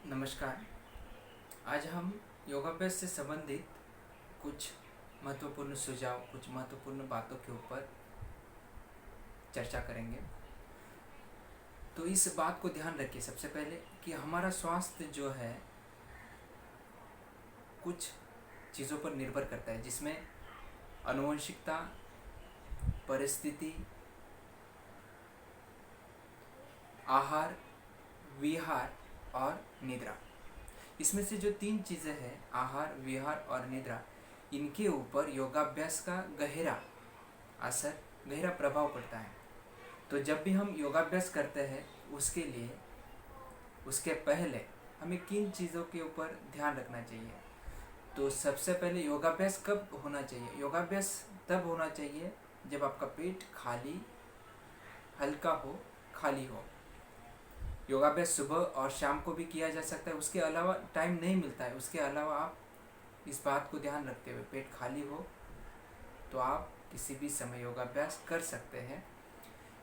नमस्कार। आज हम योगाभ्यास से संबंधित कुछ महत्वपूर्ण सुझाव, कुछ महत्वपूर्ण बातों के ऊपर चर्चा करेंगे। तो इस बात को ध्यान रखिए सबसे पहले कि हमारा स्वास्थ्य जो है कुछ चीज़ों पर निर्भर करता है, जिसमें आनुवंशिकता, परिस्थिति, आहार, विहार और निद्रा। इसमें से जो 3 चीज़ें हैं, आहार, विहार और निद्रा, इनके ऊपर योगाभ्यास का गहरा असर, गहरा प्रभाव पड़ता है। तो जब भी हम योगाभ्यास करते हैं उसके लिए, उसके पहले हमें किन चीज़ों के ऊपर ध्यान रखना चाहिए। तो सबसे पहले योगाभ्यास कब होना चाहिए? योगाभ्यास तब होना चाहिए जब आपका पेट खाली, हल्का हो, खाली हो। योगाभ्यास सुबह और शाम को भी किया जा सकता है, उसके अलावा टाइम नहीं मिलता है, उसके अलावा आप इस बात को ध्यान रखते हुए पेट खाली हो तो आप किसी भी समय योगाभ्यास कर सकते हैं।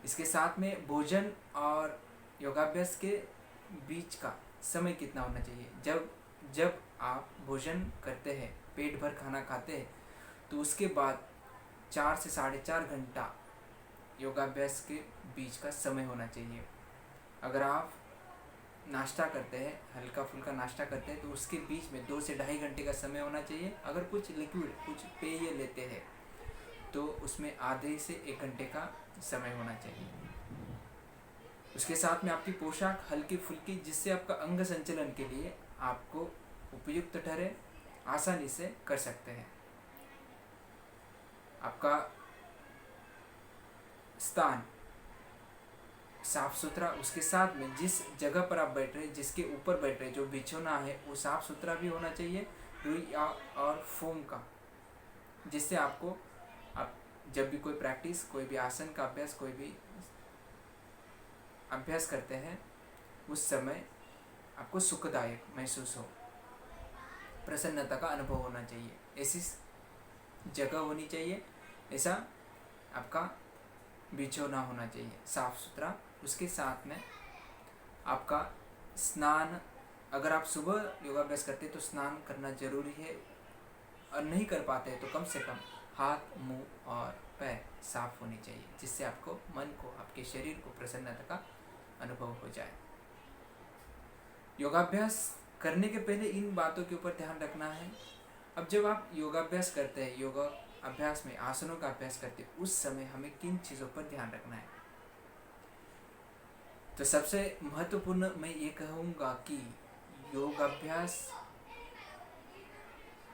इसके साथ में भोजन और योगाभ्यास के बीच का समय कितना होना चाहिए। जब आप भोजन करते हैं, पेट भर खाना खाते हैं, तो उसके बाद 4 से 4.5 घंटा योगाभ्यास के बीच का समय होना चाहिए। अगर आप नाश्ता करते हैं, हल्का फुल्का नाश्ता करते हैं, तो उसके बीच में 2 से 2.5 घंटे का समय होना चाहिए। अगर कुछ लिक्विड, कुछ पेय लेते हैं तो उसमें आधे से 1 घंटे का समय होना चाहिए। उसके साथ में आपकी पोशाक हल्की फुल्की, जिससे आपका अंग संचलन के लिए आपको उपयुक्त ठहरे, आसानी से कर सकते हैं। आपका स्थान साफ सुथरा, उसके साथ में जिस जगह पर आप बैठ रहे हैं, जिसके ऊपर बैठ रहे हैं, जो बिछौना है वो साफ सुथरा भी होना चाहिए, रुई और फोम का, जिससे आपको, आप जब भी कोई प्रैक्टिस, कोई भी आसन का अभ्यास, कोई भी अभ्यास करते हैं उस समय आपको सुखदायक महसूस हो, प्रसन्नता का अनुभव होना चाहिए। ऐसी जगह होनी चाहिए, ऐसा आपका बिछौना होना चाहिए साफ सुथरा। उसके साथ में आपका स्नान, अगर आप सुबह योगाभ्यास करते हैं तो स्नान करना जरूरी है, और नहीं कर पाते तो कम से कम हाथ, मुंह और पैर साफ होने चाहिए, जिससे आपको, मन को, आपके शरीर को प्रसन्नता का अनुभव हो जाए। योगाभ्यास करने के पहले इन बातों के ऊपर ध्यान रखना है। अब जब आप योगाभ्यास करते हैं, योगा अभ्यास में आसनों का अभ्यास करते हैं, उस समय हमें किन चीज़ों पर ध्यान रखना है। तो सबसे महत्वपूर्ण मैं ये कहूँगा कि योगाभ्यास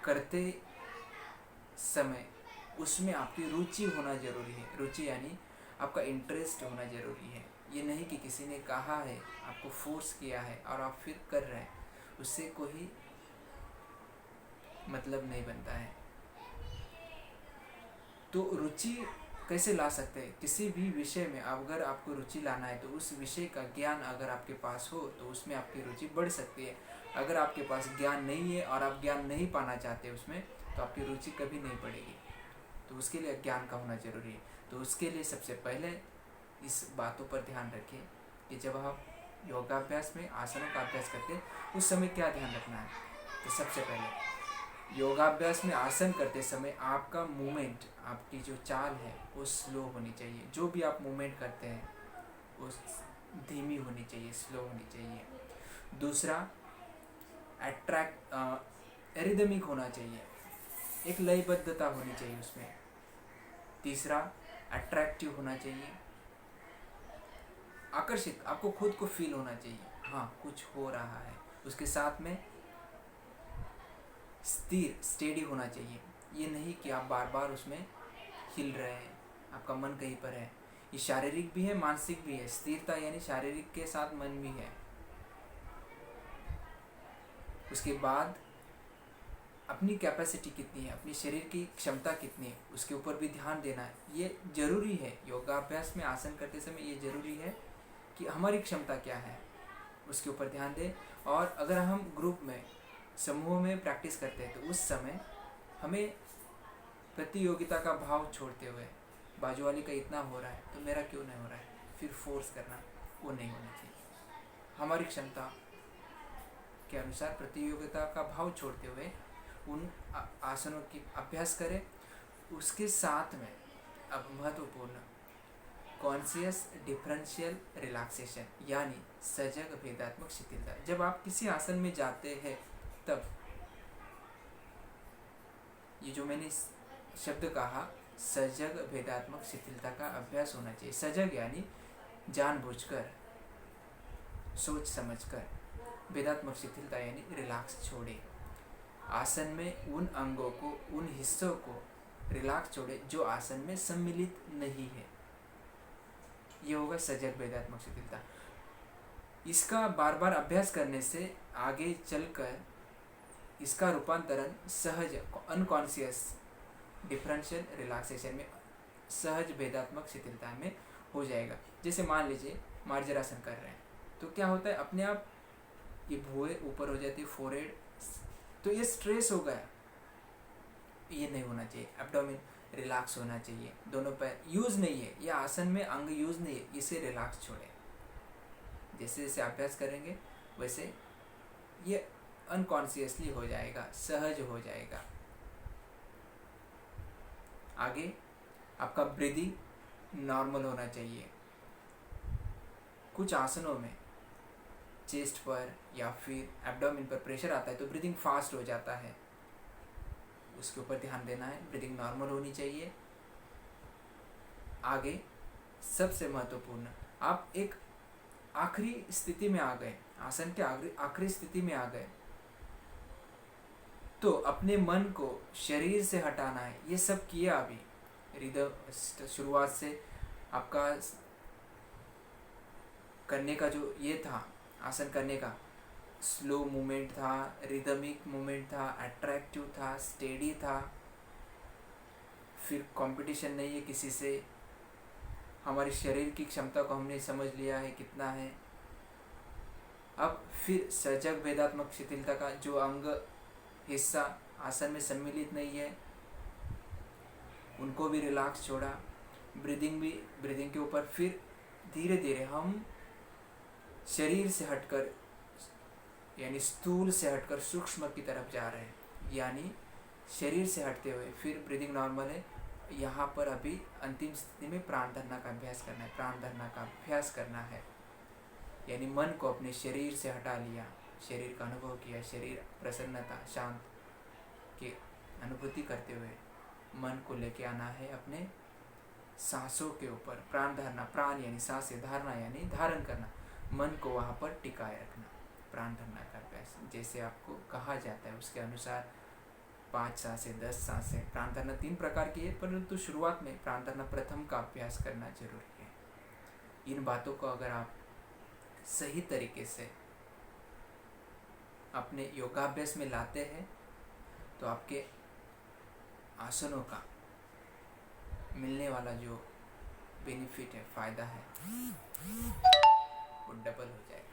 करते समय उसमें आपकी रुचि होना जरूरी है। रुचि यानी आपका इंटरेस्ट होना जरूरी है। ये नहीं कि किसी ने कहा है, आपको फोर्स किया है और आप फिर कर रहे हैं, उससे कोई मतलब नहीं बनता है। तो रुचि कैसे ला सकते हैं? किसी भी विषय में अगर आपको रुचि लाना है तो उस विषय का ज्ञान अगर आपके पास हो तो उसमें आपकी रुचि बढ़ सकती है। अगर आपके पास ज्ञान नहीं है और आप ज्ञान नहीं पाना चाहते उसमें, तो आपकी रुचि कभी नहीं बढ़ेगी। तो उसके लिए ज्ञान का होना जरूरी है। तो उसके लिए सबसे पहले इस बातों पर ध्यान रखें कि जब आप योगाभ्यास में आसनों का अभ्यास करते हैं उस समय क्या ध्यान रखना है। तो सबसे पहले योगाभ्यास में आसन करते समय आपका मूवमेंट, आपकी जो चाल है वो स्लो होनी चाहिए। जो भी आप मूवमेंट करते हैं वो धीमी होनी चाहिए, स्लो होनी चाहिए। दूसरा, एरिदमिक होना चाहिए, एक लयबद्धता होनी चाहिए उसमें। तीसरा, अट्रैक्टिव होना चाहिए, आकर्षित, आपको खुद को फील होना चाहिए, हाँ कुछ हो रहा है। उसके साथ में स्थिर, स्टेडी होना चाहिए। ये नहीं कि आप बार बार उसमें हिल रहे हैं, आपका मन कहीं पर है। ये शारीरिक भी है, मानसिक भी है। स्थिरता यानी शारीरिक के साथ मन भी है। उसके बाद अपनी कैपेसिटी कितनी है, अपनी शरीर की क्षमता कितनी है, उसके ऊपर भी ध्यान देना है। ये जरूरी है। योगाभ्यास में आसन करते समय ये जरूरी है कि हमारी क्षमता क्या है, उसके ऊपर ध्यान दें। और अगर हम ग्रुप में, समूह में प्रैक्टिस करते हैं तो उस समय हमें प्रतियोगिता का भाव छोड़ते हुए, बाजू वाले का इतना हो रहा है तो मेरा क्यों नहीं हो रहा है, फिर फोर्स करना, वो नहीं होना चाहिए। हमारी क्षमता के अनुसार प्रतियोगिता का भाव छोड़ते हुए उन आसनों की अभ्यास करें। उसके साथ में अब महत्वपूर्ण कॉन्शियस डिफरेंशियल रिलैक्सेशन यानी सजग भेदात्मक शिथिलता। जब आप किसी आसन में जाते हैं तब ये जो मैंने शब्द कहा सजग भेदात्मक शिथिलता का अभ्यास होना चाहिए। सजग यानी जानबूझकर, सोच समझकर, भेदात्मक शिथिलता यानी रिलैक्स छोड़े। आसन में उन अंगों को, उन हिस्सों को रिलैक्स छोड़े जो आसन में सम्मिलित नहीं है। ये होगा सजग भेदात्मक शिथिलता। इसका बार बार अभ्यास करने से आगे चलकर इसका रूपांतरण सहज अनकॉन्शियस डिफरेंशियल रिलैक्सेशन में, सहज भेदात्मक शिथिलता में हो जाएगा। जैसे मान लीजिए मार्जरासन कर रहे हैं तो क्या होता है, अपने आप ये भुएं ऊपर हो जाती है, फोरहेड, तो ये स्ट्रेस हो गया, ये नहीं होना चाहिए। एब्डोमेन रिलैक्स होना चाहिए, दोनों पैर यूज नहीं है, ये आसन में अंग यूज नहीं है, इसे रिलैक्स छोड़ें। जैसे जैसे अभ्यास करेंगे वैसे ये अनकॉन्शियसली हो जाएगा, सहज हो जाएगा। आगे आपका ब्रीदिंग नॉर्मल होना चाहिए। कुछ आसनों में चेस्ट पर या फिर एब्डोमेन पर प्रेशर आता है तो ब्रीदिंग फास्ट हो जाता है, उसके ऊपर ध्यान देना है। ब्रीदिंग नॉर्मल होनी चाहिए। आगे सबसे महत्वपूर्ण, आप एक आखिरी स्थिति में आ गए, आसन के आखिरी स्थिति में आ गए तो अपने मन को शरीर से हटाना है। ये सब किया अभी रिदम शुरुआत से आपका करने का जो ये था, आसन करने का स्लो मूवमेंट था, रिदमिक मूवमेंट था, अट्रैक्टिव था, स्टेडी था, फिर कंपटीशन नहीं है किसी से, हमारे शरीर की क्षमता को हमने समझ लिया है कितना है। अब फिर सजग भेदात्मक शिथिलता का जो अंग हिस्सा आसन में सम्मिलित नहीं है उनको भी रिलैक्स छोड़ा। ब्रीदिंग के ऊपर फिर धीरे धीरे हम शरीर से हटकर यानी स्थूल से हटकर सूक्ष्म की तरफ जा रहे हैं। यानी शरीर से हटते हुए फिर ब्रीदिंग नॉर्मल है। यहाँ पर अभी अंतिम स्थिति में प्राण धारणा का अभ्यास करना है। प्राण धारणा का अभ्यास करना है यानी मन को अपने शरीर से हटा लिया, शरीर का अनुभव किया, शरीर प्रसन्नता शांत की अनुभूति करते हुए मन को लेके आना है अपने सांसों के ऊपर। प्राण धारणा, प्राण यानी सांसें, धारणा यानी धारण करना, मन को वहाँ पर टिकाए रखना। प्राण धारणा का अभ्यास जैसे आपको कहा जाता है उसके अनुसार 5 सांसें 10 सांसें। प्राण धारणा 3 प्रकार की है, परंतु शुरुआत में प्राण धारणा प्रथम का अभ्यास करना जरूरी है। इन बातों को अगर आप सही तरीके से अपने योगाभ्यास में लाते हैं तो आपके आसनों का मिलने वाला जो बेनिफिट है, फायदा है, वो डबल हो जाएगा।